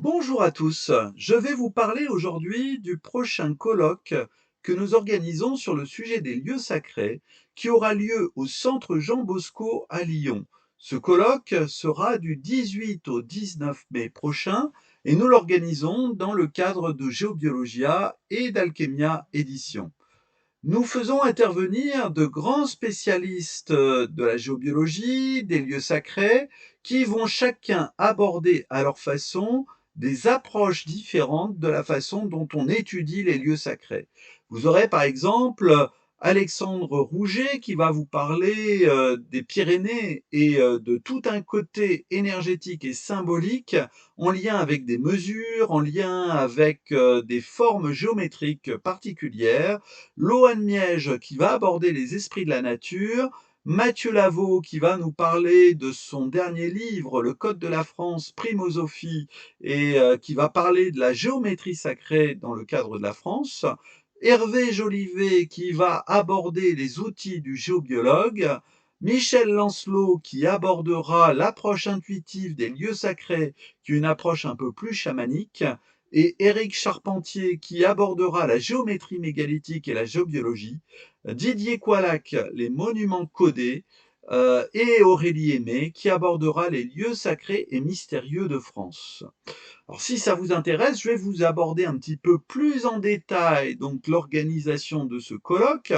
Bonjour à tous, je vais vous parler aujourd'hui du prochain colloque que nous organisons sur le sujet des lieux sacrés qui aura lieu au Centre Jean Bosco à Lyon. Ce colloque sera du 18 au 19 mai prochain et nous l'organisons dans le cadre de Géobiologia et d'Alchemia Éditions. Nous faisons intervenir de grands spécialistes de la géobiologie, des lieux sacrés, qui vont chacun aborder à leur façon des approches différentes de la façon dont on étudie les lieux sacrés. Vous aurez par exemple Alexandre Rouget qui va vous parler des Pyrénées et de tout un côté énergétique et symbolique en lien avec des mesures, en lien avec des formes géométriques particulières. Loan Miège qui va aborder les esprits de la nature, Mathieu Lavaux qui va nous parler de son dernier livre, Le Code de la France, Primosophie, et qui va parler de la géométrie sacrée dans le cadre de la France, Hervé Jolivet qui va aborder les outils du géobiologue, Michel Lancelot qui abordera l'approche intuitive des lieux sacrés, qui est une approche un peu plus chamanique, et Éric Charpentier qui abordera la géométrie mégalithique et la géobiologie, Didier Coalac, les monuments codés, et Aurélie Aimé qui abordera les lieux sacrés et mystérieux de France. Alors si ça vous intéresse, je vais vous aborder un petit peu plus en détail donc l'organisation de ce colloque.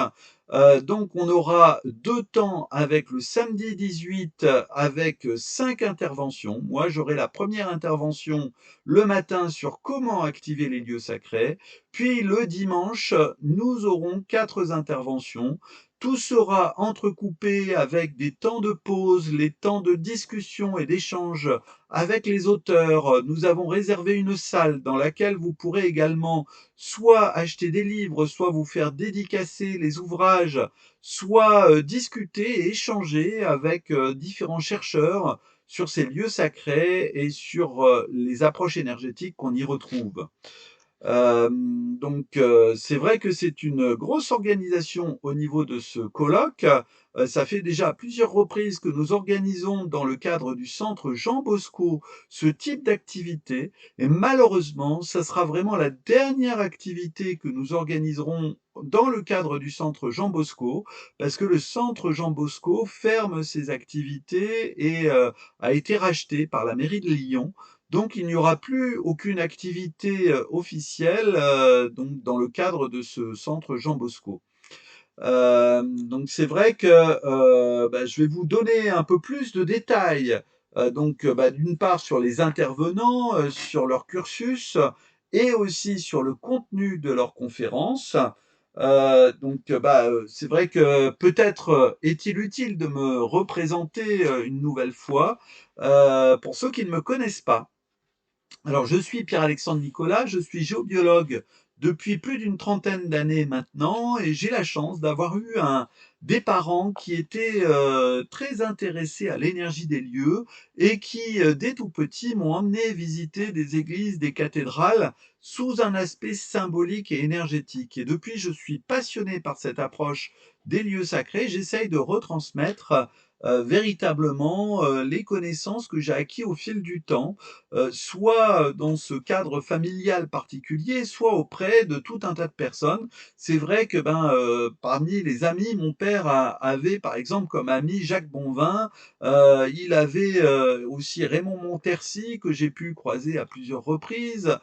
Donc on aura 2 temps avec le samedi 18 avec 5 interventions. Moi, j'aurai la première intervention le matin sur comment activer les lieux sacrés. Puis le dimanche, nous aurons 4 interventions. Tout sera entrecoupé avec des temps de pause, les temps de discussion et d'échange avec les auteurs. Nous avons réservé une salle dans laquelle vous pourrez également soit acheter des livres, soit vous faire dédicacer les ouvrages, soit discuter et échanger avec différents chercheurs sur ces lieux sacrés et sur les approches énergétiques qu'on y retrouve. C'est vrai que c'est une grosse organisation au niveau de ce colloque. Ça fait déjà plusieurs reprises que nous organisons dans le cadre du centre Jean Bosco ce type d'activité et malheureusement, ça sera vraiment la dernière activité que nous organiserons dans le cadre du centre Jean Bosco parce que le centre Jean Bosco ferme ses activités et a été racheté par la mairie de Lyon. Donc il n'y aura plus aucune activité officielle donc dans le cadre de ce centre Jean Bosco. Donc c'est vrai que je vais vous donner un peu plus de détails. D'une part sur les intervenants, sur leur cursus et aussi sur le contenu de leurs conférences. C'est vrai que peut-être est-il utile de me représenter une nouvelle fois pour ceux qui ne me connaissent pas. Alors, je suis Pierre-Alexandre Nicolas, je suis géobiologue depuis plus d'une trentaine d'années maintenant et j'ai la chance d'avoir eu des parents qui étaient très intéressés à l'énergie des lieux et qui, dès tout petit, m'ont emmené visiter des églises, des cathédrales sous un aspect symbolique et énergétique. Et depuis, je suis passionné par cette approche des lieux sacrés. J'essaye de retransmettre véritablement les connaissances que j'ai acquis au fil du temps soit dans ce cadre familial particulier, soit auprès de tout un tas de personnes. C'est vrai que parmi les amis, mon père avait par exemple comme ami Jacques Bonvin, il avait aussi Raymond Montercy que j'ai pu croiser à plusieurs reprises.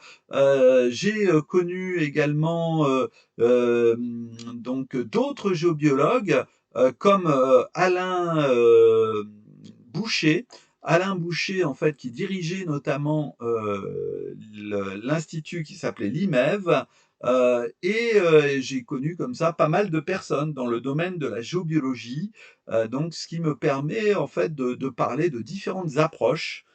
J'ai connu également d'autres géobiologues comme Alain Boucher, Alain Boucher, en fait, qui dirigeait notamment l'institut qui s'appelait l'IMEV. J'ai connu comme ça pas mal de personnes dans le domaine de la géobiologie, donc ce qui me permet en fait de parler de différentes approches.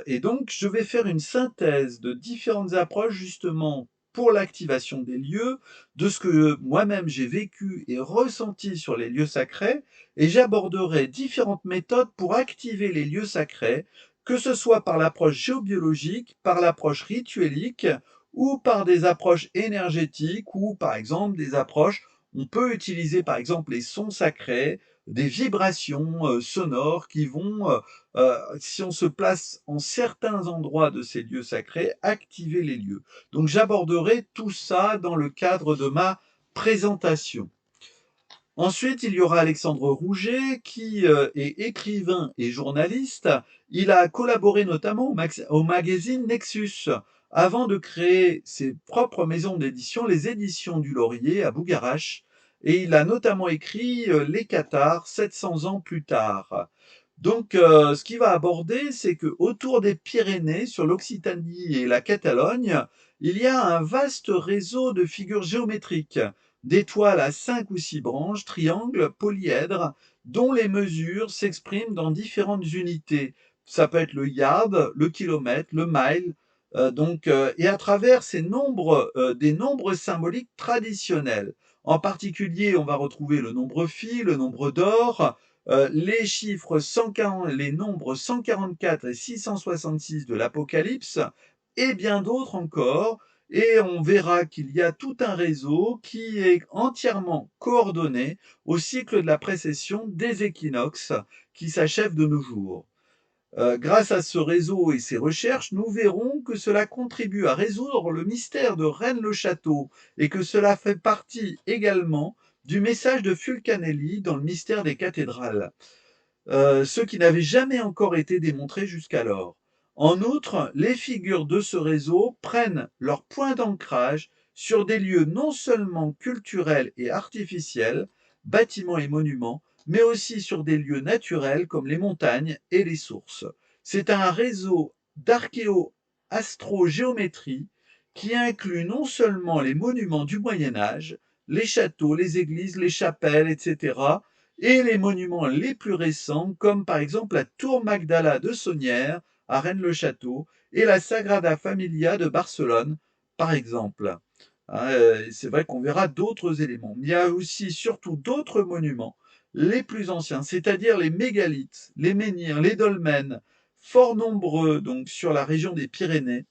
Et donc, je vais faire une synthèse de différentes approches justement pour l'activation des lieux, de ce que moi-même j'ai vécu et ressenti sur les lieux sacrés, et j'aborderai différentes méthodes pour activer les lieux sacrés, que ce soit par l'approche géobiologique, par l'approche rituelique ou par des approches énergétiques ou par exemple des approches, on peut utiliser par exemple les sons sacrés des vibrations sonores qui vont, si on se place en certains endroits de ces lieux sacrés, activer les lieux. Donc j'aborderai tout ça dans le cadre de ma présentation. Ensuite, il y aura Alexandre Rouget qui est écrivain et journaliste. Il a collaboré notamment au magazine Nexus avant de créer ses propres maisons d'édition, les éditions du Laurier à Bougarache. Et il a notamment écrit Les Cathares 700 ans plus tard. Donc, ce qu'il va aborder, c'est que autour des Pyrénées, sur l'Occitanie et la Catalogne, il y a un vaste réseau de figures géométriques, d'étoiles à 5 ou 6 branches, triangles, polyèdres, dont les mesures s'expriment dans différentes unités. Ça peut être le yard, le kilomètre, le mile, et à travers ces nombres, des nombres symboliques traditionnels. En particulier, on va retrouver le nombre phi, le nombre d'or, les chiffres 140, les nombres 144 et 666 de l'Apocalypse, et bien d'autres encore. Et on verra qu'il y a tout un réseau qui est entièrement coordonné au cycle de la précession des équinoxes qui s'achève de nos jours. Grâce à ce réseau et ses recherches, nous verrons que cela contribue à résoudre le mystère de Rennes-le-Château et que cela fait partie également du message de Fulcanelli dans le mystère des cathédrales, ce qui n'avait jamais encore été démontré jusqu'alors. En outre, les figures de ce réseau prennent leur point d'ancrage sur des lieux non seulement culturels et artificiels, bâtiments et monuments, mais aussi sur des lieux naturels comme les montagnes et les sources. C'est un réseau d'archéo-astrogéométrie qui inclut non seulement les monuments du Moyen Âge, les châteaux, les églises, les chapelles, etc., et les monuments les plus récents, comme par exemple la Tour Magdala de Sonnières à Rennes-le-Château et la Sagrada Familia de Barcelone, par exemple. C'est vrai qu'on verra d'autres éléments. Il y a aussi surtout d'autres monuments, les plus anciens, c'est-à-dire les mégalithes, les menhirs, les dolmens, fort nombreux donc sur la région des Pyrénées,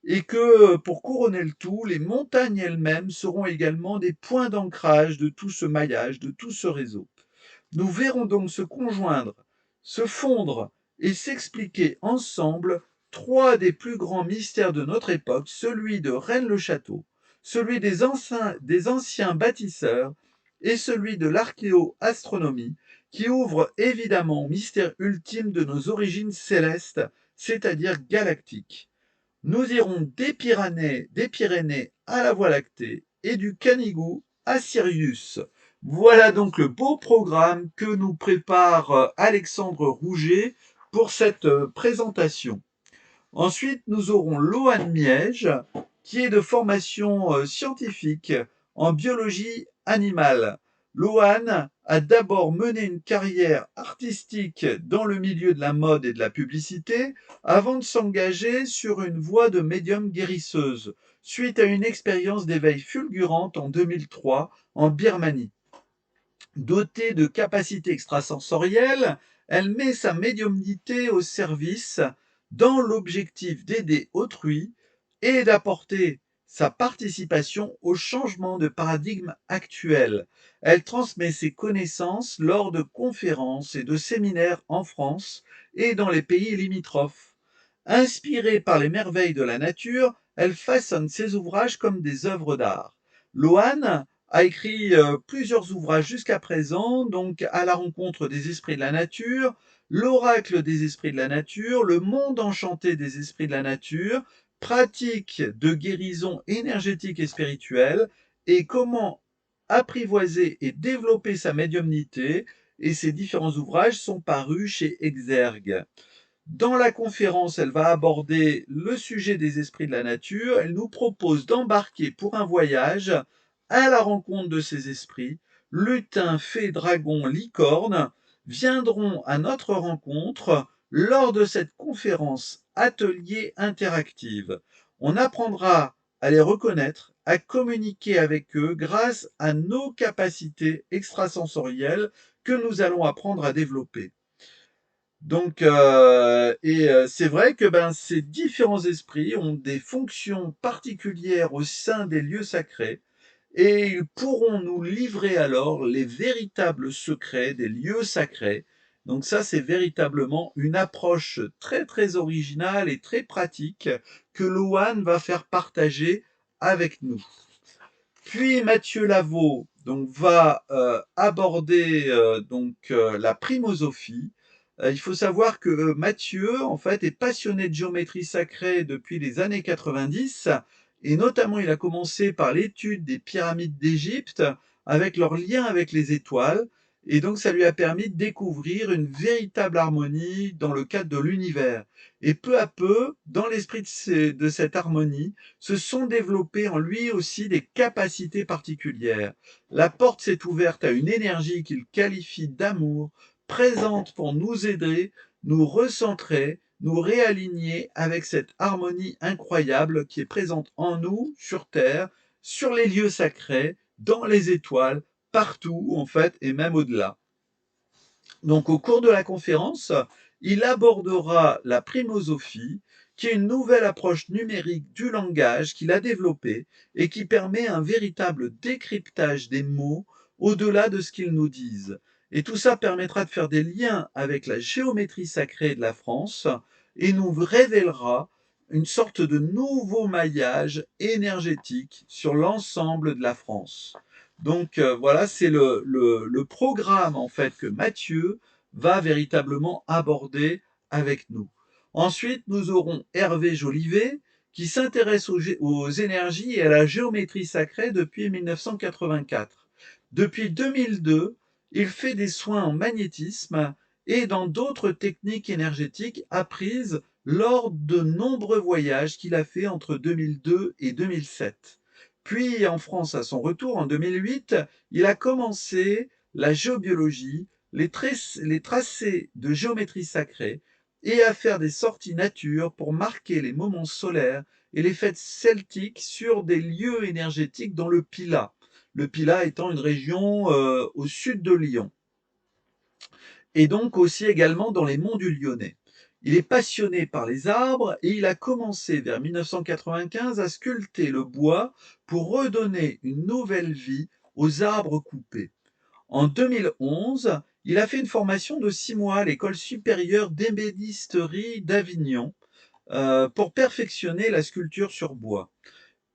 et que pour couronner le tout, les montagnes elles-mêmes seront également des points d'ancrage de tout ce maillage, de tout ce réseau. Nous verrons donc se conjoindre, se fondre et s'expliquer ensemble trois des plus grands mystères de notre époque, celui de Rennes-le-Château, celui des anciens bâtisseurs et celui de l'archéo-astronomie, qui ouvre évidemment au mystère ultime de nos origines célestes, c'est-à-dire galactiques. Nous irons des Pyrénées à la Voie lactée et du Canigou à Sirius. Voilà donc le beau programme que nous prépare Alexandre Rouget pour cette présentation. Ensuite, nous aurons Loan Miège, qui est de formation scientifique en biologie animale. Loan a d'abord mené une carrière artistique dans le milieu de la mode et de la publicité avant de s'engager sur une voie de médium guérisseuse, suite à une expérience d'éveil fulgurante en 2003 en Birmanie. Dotée de capacités extrasensorielles, elle met sa médiumnité au service dans l'objectif d'aider autrui et d'apporter sa participation au changement de paradigme actuel. Elle transmet ses connaissances lors de conférences et de séminaires en France et dans les pays limitrophes. Inspirée par les merveilles de la nature, elle façonne ses ouvrages comme des œuvres d'art. Loane a écrit plusieurs ouvrages jusqu'à présent, donc à la rencontre des esprits de la nature, l'oracle des esprits de la nature, le monde enchanté des esprits de la nature, pratique de guérison énergétique et spirituelle, et comment apprivoiser et développer sa médiumnité, et ces différents ouvrages sont parus chez Exergue. Dans la conférence, elle va aborder le sujet des esprits de la nature. Elle nous propose d'embarquer pour un voyage à la rencontre de ces esprits. Lutins, fées, dragons, licornes viendront à notre rencontre lors de cette conférence atelier interactive. On apprendra à les reconnaître, à communiquer avec eux grâce à nos capacités extrasensorielles que nous allons apprendre à développer. Donc, c'est vrai que ces différents esprits ont des fonctions particulières au sein des lieux sacrés et ils pourront nous livrer alors les véritables secrets des lieux sacrés. Donc ça, c'est véritablement une approche très très originale et très pratique que Louane va faire partager avec nous. Puis Mathieu Lavaux donc, va aborder la primosophie. Il faut savoir que Mathieu, en fait, est passionné de géométrie sacrée depuis les années 90, et notamment il a commencé par l'étude des pyramides d'Égypte avec leur lien avec les étoiles, et donc ça lui a permis de découvrir une véritable harmonie dans le cadre de l'univers. Et peu à peu, dans l'esprit de cette harmonie, se sont développées en lui aussi des capacités particulières. La porte s'est ouverte à une énergie qu'il qualifie d'amour, présente pour nous aider, nous recentrer, nous réaligner avec cette harmonie incroyable qui est présente en nous, sur Terre, sur les lieux sacrés, dans les étoiles, partout en fait, et même au-delà. Donc au cours de la conférence, il abordera la primosophie, qui est une nouvelle approche numérique du langage qu'il a développée et qui permet un véritable décryptage des mots au-delà de ce qu'ils nous disent. Et tout ça permettra de faire des liens avec la géométrie sacrée de la France et nous révélera une sorte de nouveau maillage énergétique sur l'ensemble de la France. Donc voilà, c'est le programme en fait que Mathieu va véritablement aborder avec nous. Ensuite, nous aurons Hervé Jolivet qui s'intéresse aux énergies et à la géométrie sacrée depuis 1984. Depuis 2002, il fait des soins en magnétisme et dans d'autres techniques énergétiques apprises lors de nombreux voyages qu'il a fait entre 2002 et 2007. Puis en France, à son retour en 2008, il a commencé la géobiologie, les tracés de géométrie sacrée et à faire des sorties nature pour marquer les moments solaires et les fêtes celtiques sur des lieux énergétiques dans le Pilat. Le Pilat étant une région au sud de Lyon et donc aussi également dans les monts du Lyonnais. Il est passionné par les arbres et il a commencé vers 1995 à sculpter le bois pour redonner une nouvelle vie aux arbres coupés. En 2011, il a fait une formation de 6 mois à l'école supérieure d'ébénisterie d'Avignon pour perfectionner la sculpture sur bois.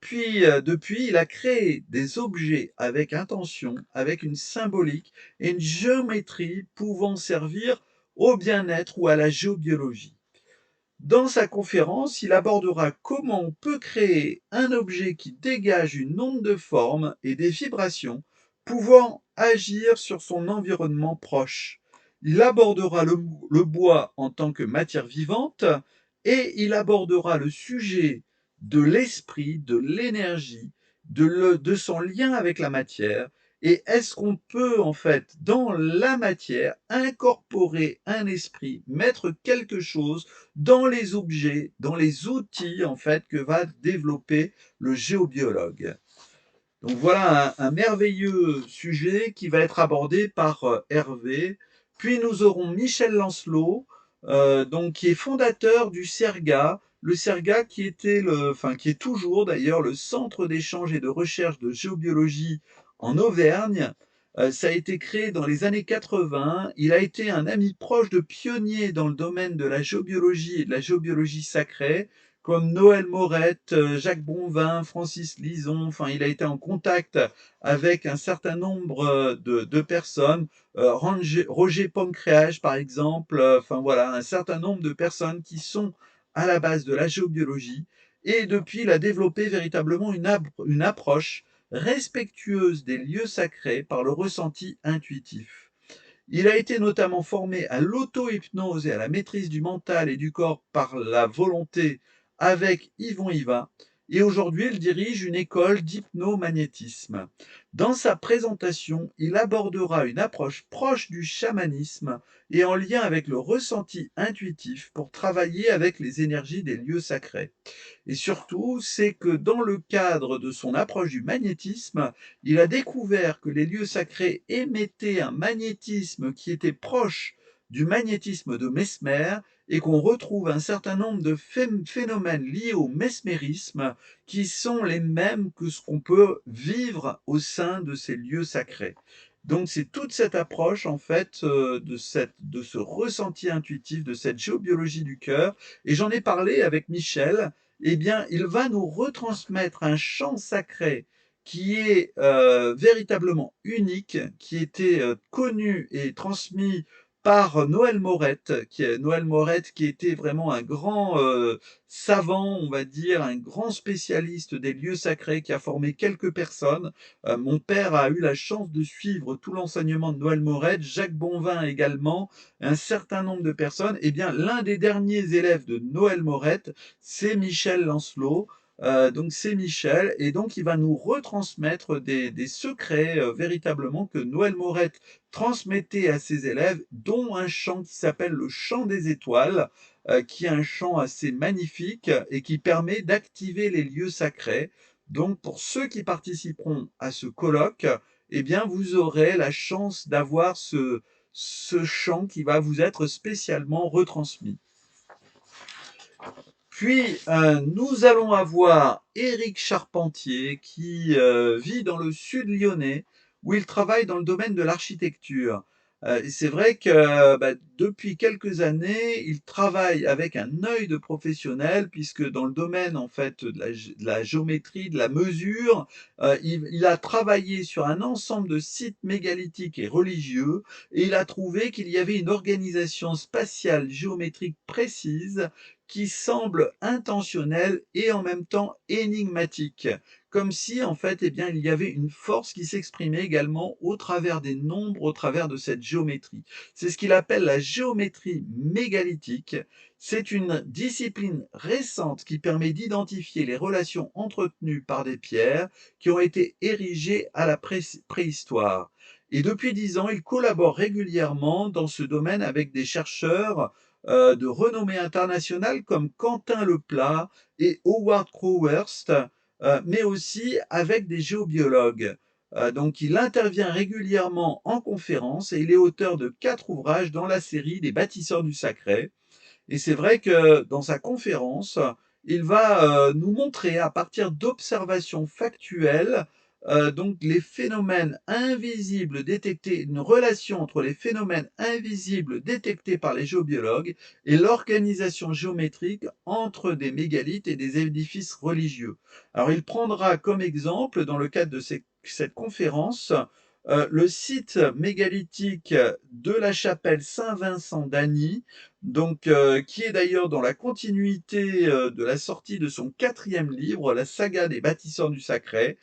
Puis, depuis, il a créé des objets avec intention, avec une symbolique et une géométrie pouvant servir au bien-être ou à la géobiologie. Dans sa conférence, il abordera comment on peut créer un objet qui dégage une onde de forme et des vibrations pouvant agir sur son environnement proche. Il abordera le bois en tant que matière vivante et il abordera le sujet de l'esprit, de l'énergie, de son lien avec la matière. Et est-ce qu'on peut, en fait, dans la matière, incorporer un esprit, mettre quelque chose dans les objets, dans les outils en fait que va développer le géobiologue. Donc voilà un merveilleux sujet qui va être abordé par Hervé. Puis nous aurons Michel Lancelot, donc qui est fondateur du CERGA. Le CERGA qui était qui est toujours d'ailleurs le centre d'échange et de recherche de géobiologie en Auvergne. Ça a été créé dans les années 80. Il a été un ami proche de pionniers dans le domaine de la géobiologie et de la géobiologie sacrée comme Noël Morette, Jacques Bonvin, Francis Lison. Enfin, il a été en contact avec un certain nombre de personnes, Roger Pancréage par exemple. Enfin voilà, un certain nombre de personnes qui sont à la base de la géobiologie. Et depuis, il a développé véritablement une approche respectueuse des lieux sacrés par le ressenti intuitif. Il a été notamment formé à l'auto-hypnose et à la maîtrise du mental et du corps par la volonté avec Yvon Yva. Et aujourd'hui, il dirige une école d'hypnomagnétisme. Dans sa présentation, il abordera une approche proche du chamanisme et en lien avec le ressenti intuitif pour travailler avec les énergies des lieux sacrés. Et surtout, c'est que dans le cadre de son approche du magnétisme, il a découvert que les lieux sacrés émettaient un magnétisme qui était proche du magnétisme de Mesmer et qu'on retrouve un certain nombre de phénomènes liés au mesmérisme qui sont les mêmes que ce qu'on peut vivre au sein de ces lieux sacrés. Donc c'est toute cette approche en fait de ce ressenti intuitif, de cette géobiologie du cœur. Et j'en ai parlé avec Michel. Eh bien, il va nous retransmettre un chant sacré qui est véritablement unique, qui était connu et transmis par Noël Morette, Noël Morette qui était vraiment un grand savant, on va dire, un grand spécialiste des lieux sacrés, qui a formé quelques personnes. Mon père a eu la chance de suivre tout l'enseignement de Noël Morette, Jacques Bonvin également, un certain nombre de personnes. Eh bien, l'un des derniers élèves de Noël Morette, c'est Michel Lancelot. Donc c'est Michel, et donc il va nous retransmettre des secrets véritablement que Noël Morette transmettait à ses élèves, dont un chant qui s'appelle le chant des étoiles, qui est un chant assez magnifique et qui permet d'activer les lieux sacrés. Donc pour ceux qui participeront à ce colloque, eh bien vous aurez la chance d'avoir ce chant qui va vous être spécialement retransmis. Puis, nous allons avoir Éric Charpentier qui vit dans le sud lyonnais, où il travaille dans le domaine de l'architecture. C'est vrai que depuis quelques années, il travaille avec un œil de professionnel, puisque dans le domaine en fait de la géométrie, de la mesure, il a travaillé sur un ensemble de sites mégalithiques et religieux, et il a trouvé qu'il y avait une organisation spatiale géométrique précise qui semble intentionnel et en même temps énigmatique, comme si en fait, eh bien, il y avait une force qui s'exprimait également au travers des nombres, au travers de cette géométrie. C'est ce qu'il appelle la géométrie mégalithique. C'est une discipline récente qui permet d'identifier les relations entretenues par des pierres qui ont été érigées à la préhistoire. Et depuis 10 ans, il collabore régulièrement dans ce domaine avec des chercheurs de renommée internationale comme Quentin Leplat et Howard Crowhurst, mais aussi avec des géobiologues. Donc il intervient régulièrement en conférence et il est auteur de 4 ouvrages dans la série des bâtisseurs du sacré. Et c'est vrai que dans sa conférence, il va nous montrer à partir d'observations factuelles donc les phénomènes invisibles détectés, une relation entre les phénomènes invisibles détectés par les géobiologues et l'organisation géométrique entre des mégalithes et des édifices religieux. Alors il prendra comme exemple, dans le cadre de cette conférence, le site mégalithique de la chapelle Saint-Vincent d'Agny, donc qui est d'ailleurs dans la continuité de la sortie de son 4e livre, la saga des bâtisseurs du sacré,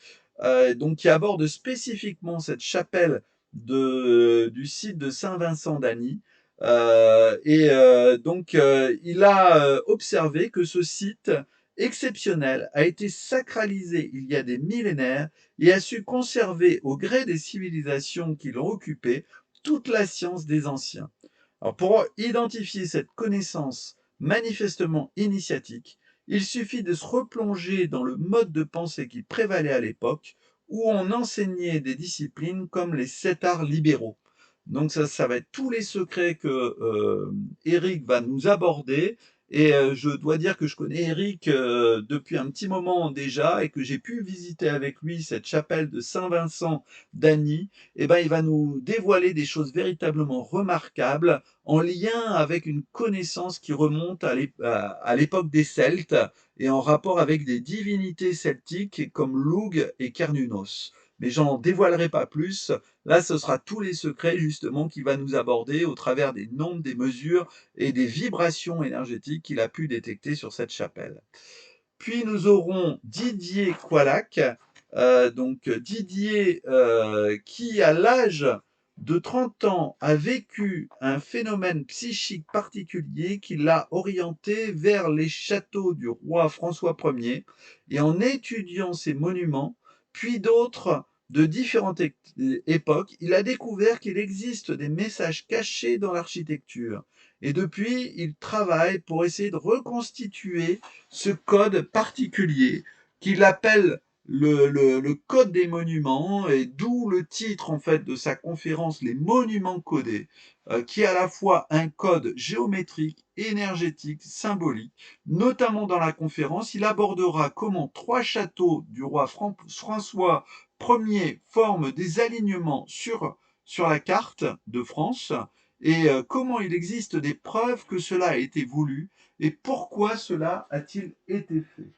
donc qui aborde spécifiquement cette chapelle du site de Saint-Vincent d'Agny. Il a observé que ce site exceptionnel a été sacralisé il y a des millénaires et a su conserver, au gré des civilisations qui l'ont occupé, toute la science des anciens. Alors pour identifier cette connaissance manifestement initiatique, il suffit de se replonger dans le mode de pensée qui prévalait à l'époque, où on enseignait des disciplines comme les 7 arts libéraux. Donc ça va être tous les secrets que Eric va nous aborder. Et je dois dire que je connais Eric depuis un petit moment déjà et que j'ai pu visiter avec lui cette chapelle de Saint-Vincent d'Agny. Et ben, il va nous dévoiler des choses véritablement remarquables en lien avec une connaissance qui remonte à l'époque des Celtes et en rapport avec des divinités celtiques comme Lugh et Cernunnos. Mais j'en dévoilerai pas plus. Là, ce sera tous les secrets justement qu'il va nous aborder au travers des nombres, des mesures et des vibrations énergétiques qu'il a pu détecter sur cette chapelle. Puis nous aurons Didier Qualac, donc Didier qui à l'âge de 30 ans a vécu un phénomène psychique particulier qui l'a orienté vers les châteaux du roi François Ier, et en étudiant ces monuments, puis d'autres de différentes époques, il a découvert qu'il existe des messages cachés dans l'architecture. Et depuis, il travaille pour essayer de reconstituer ce code particulier qu'il appelle le code des monuments, et d'où le titre en fait de sa conférence, les monuments codés, qui est à la fois un code géométrique, énergétique, symbolique. Notamment dans la conférence, il abordera comment 3 châteaux du roi François Ier forment des alignements sur la carte de France, et comment il existe des preuves que cela a été voulu et pourquoi cela a-t-il été fait.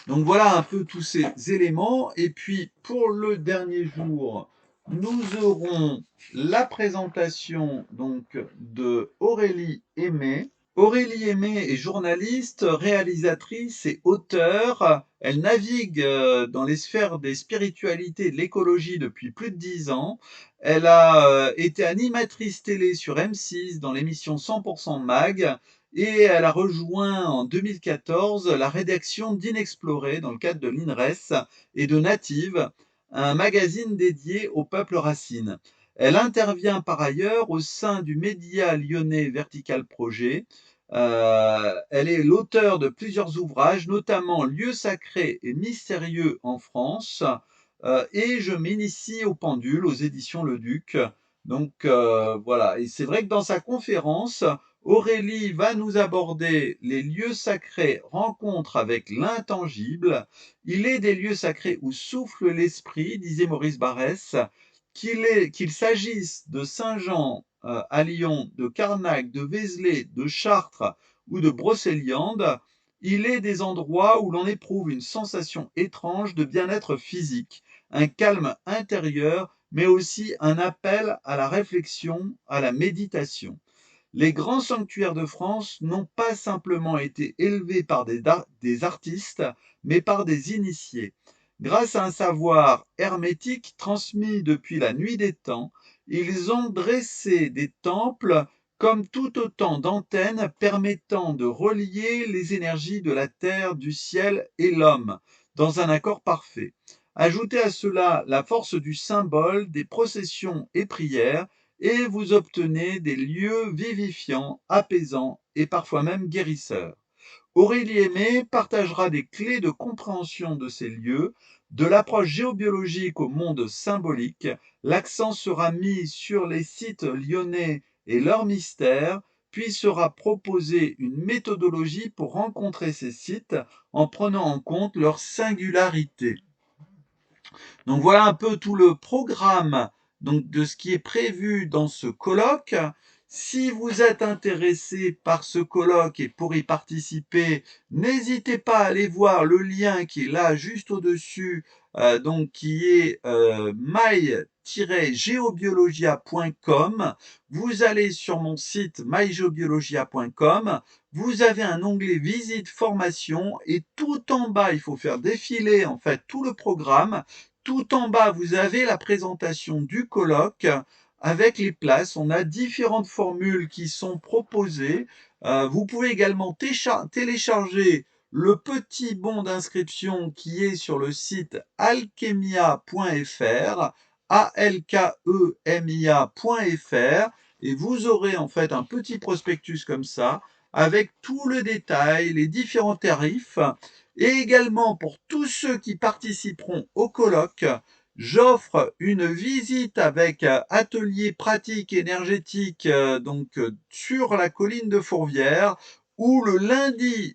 Donc voilà un peu tous ces éléments. Et puis pour le dernier jour, nous aurons la présentation donc de Aurélie Aimé. Aurélie Aimé est journaliste, réalisatrice et auteure. Elle navigue dans les sphères des spiritualités et de l'écologie depuis plus de 10 ans. Elle a été animatrice télé sur M6 dans l'émission 100% Mag, et elle a rejoint en 2014 la rédaction d'Inexploré dans le cadre de l'INRES et de Native, un magazine dédié au peuple racine. Elle intervient par ailleurs au sein du média lyonnais Vertical Projet. Elle est l'auteur de plusieurs ouvrages, notamment Lieux sacrés et mystérieux en France, et Je m'initie au pendule aux éditions Le Duc. Donc voilà, et c'est vrai que dans sa conférence, Aurélie va nous aborder les lieux sacrés, rencontre avec l'intangible. Il est des lieux sacrés où souffle l'esprit, disait Maurice Barrès, qu'il s'agisse de Saint-Jean à Lyon, de Carnac, de Vézelay, de Chartres ou de Brocéliande. Il est des endroits où l'on éprouve une sensation étrange de bien-être physique, un calme intérieur, mais aussi un appel à la réflexion, à la méditation. Les grands sanctuaires de France n'ont pas simplement été élevés par des artistes, mais par des initiés. Grâce à un savoir hermétique transmis depuis la nuit des temps, ils ont dressé des temples comme tout autant d'antennes permettant de relier les énergies de la terre, du ciel et l'homme dans un accord parfait. Ajoutez à cela la force du symbole, des processions et prières, et vous obtenez des lieux vivifiants, apaisants et parfois même guérisseurs. Aurélie Aimé partagera des clés de compréhension de ces lieux, de l'approche géobiologique au monde symbolique. L'accent sera mis sur les sites lyonnais et leurs mystères, puis sera proposée une méthodologie pour rencontrer ces sites en prenant en compte leur singularité. Donc voilà un peu tout le programme donc, de ce qui est prévu dans ce colloque. Si vous êtes intéressé par ce colloque et pour y participer, n'hésitez pas à aller voir le lien qui est là juste au-dessus, donc qui est my-geobiologia.com. Vous allez sur mon site mygeobiologia.com. Vous avez un onglet visite formation et tout en bas, il faut faire défiler en fait tout le programme. Tout en bas, vous avez la présentation du colloque avec les places. On a différentes formules qui sont proposées. Vous pouvez également télécharger le petit bon d'inscription qui est sur le site alchemia.fr, alkemia.fr, et vous aurez en fait un petit prospectus comme ça avec tout le détail, les différents tarifs. Et également, pour tous ceux qui participeront au colloque, j'offre une visite avec atelier pratique énergétique sur la colline de Fourvière, où le lundi,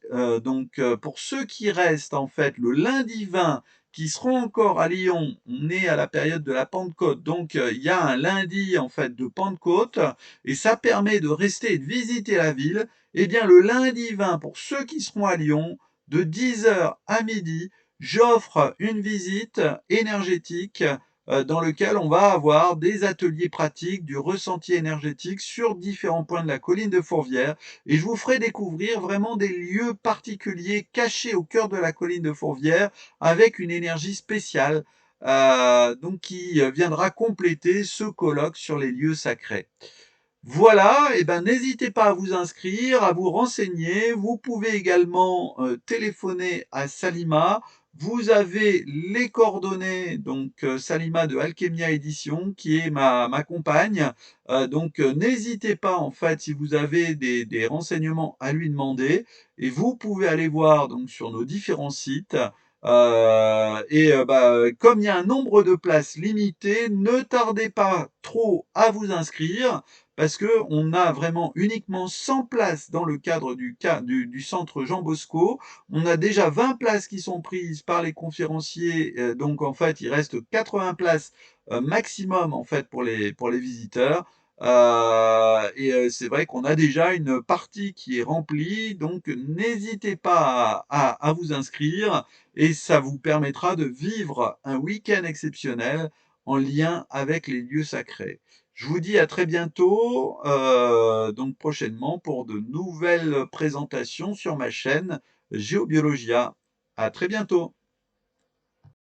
pour ceux qui restent en fait, le lundi 20, qui seront encore à Lyon, on est à la période de la Pentecôte, donc il y a un lundi en fait de Pentecôte, et ça permet de rester et de visiter la ville. Et bien le lundi 20, pour ceux qui seront à Lyon, de 10h à midi, j'offre une visite énergétique dans lequel on va avoir des ateliers pratiques, du ressenti énergétique sur différents points de la colline de Fourvière, et je vous ferai découvrir vraiment des lieux particuliers cachés au cœur de la colline de Fourvière avec une énergie spéciale donc qui viendra compléter ce colloque sur les lieux sacrés. Voilà, et ben n'hésitez pas à vous inscrire, à vous renseigner. Vous pouvez également téléphoner à Salima. Vous avez les coordonnées, donc Salima de Alchemia Édition, qui est ma compagne. N'hésitez pas, en fait, si vous avez des renseignements à lui demander. Et vous pouvez aller voir donc sur nos différents sites Comme il y a un nombre de places limité, ne tardez pas trop à vous inscrire parce qu'on a vraiment uniquement 100 places dans le cadre du centre Jean Bosco. On a déjà 20 places qui sont prises par les conférenciers, donc en fait, il reste 80 places maximum en fait pour les visiteurs. C'est vrai qu'on a déjà une partie qui est remplie, donc n'hésitez pas à vous inscrire et ça vous permettra de vivre un week-end exceptionnel en lien avec les lieux sacrés. Je vous dis à très bientôt, donc prochainement pour de nouvelles présentations sur ma chaîne Géobiologia. À très bientôt.